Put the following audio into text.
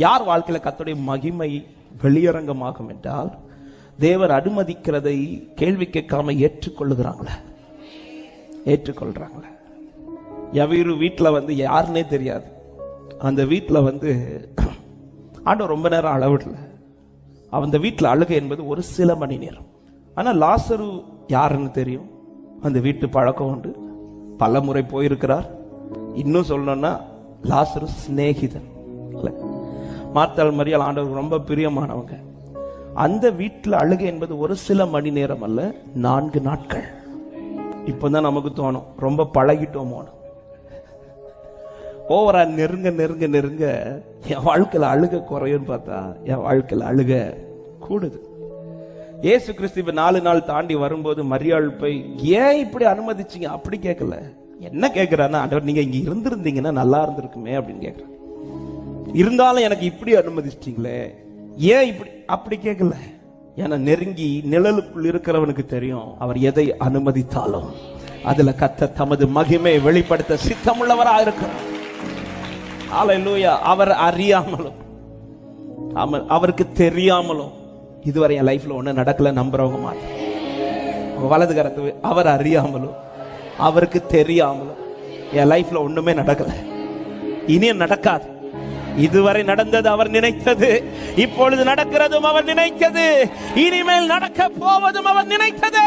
யார் வாழ்க்கையில கர்த்தருடைய மகிமை வெளியரங்கமாகும் என்றால் தேவர் அனுமதிக்கிறதை கேள்வி கேட்காம ஏற்றுக்கொள்ளுகிறாங்களே, ஏற்றுக்கொள்றாங்களே. எவரு வீட்டில் யாருன்னே தெரியாது. அந்த வீட்டில் ஆண்டவர் ரொம்ப நேரம் அளவிடல. அந்த வீட்டில் அழுகை என்பது ஒரு சில மணி நேரம். ஆனா லாசரு யாருன்னு தெரியும். அந்த வீட்டு பழக்கம் உண்டு, பல முறை போயிருக்கிறார். இன்னும் சொல்லணும்னா லாசரு சிநேகிதன். மார்த்தாள் மரியாள் ஆண்டவர் ரொம்ப பிரியமானவங்க. அந்த வீட்டில் அழுகை என்பது ஒரு சில மணி நேரம் அல்ல, 4 நாட்கள். இப்பதான் நமக்கு தோணும் ரொம்ப பழகிட்டோமோன்னு. ஓவரா நெருங்க நெருங்க நெருங்க என் வாழ்க்கையில அழுக குறையும் பார்த்தா என் வாழ்க்கையில அழுக கூடுது. இயேசு கிறிஸ்து 4 நாள் தாண்டி வரும்போது மரியாள் போய் ஏன் இப்படி அனுமதிச்சீங்க அப்படி கேட்கல. என்ன கேட்கிறான்னா, ஆண்டவர் நீங்க இங்க இருந்திருந்தீங்கன்னா நல்லா இருந்திருக்குமே அப்படின்னு கேட்கிறேன். இருந்தாலும் எனக்கு இப்படி அனுமதிச்சிட்டீங்களே ஏன் இப்படி அப்படி கேட்கல. ஏன்னா நெருங்கி நிழலுக்குள் இருக்கிறவனுக்கு தெரியும் அவர் எதை அனுமதித்தாலும் அதுல கர்த்தர் தமது மகிமை வெளிப்படுத்த சித்தமுள்ளவராக இருக்கிறார். ஹல்லேலூயா. அவர் அறியாமலும் அவருக்கு தெரியாமலும் இதுவரை என் லைஃப்ல ஒண்ணு நடக்கல நம்புறவங்க மாட்டேன். வலது கரத்து அவர் அறியாமலும் அவருக்கு தெரியாமலும் என் லைஃப்ல ஒண்ணுமே நடக்கல, இனியும் நடக்காது. இதுவரை நடந்தது அவர் நினைத்தது, இப்பொழுது நடக்கிறதும் அவர் நினைத்தது, இனிமேல் நடக்க போவதும் அவர் நினைத்தது.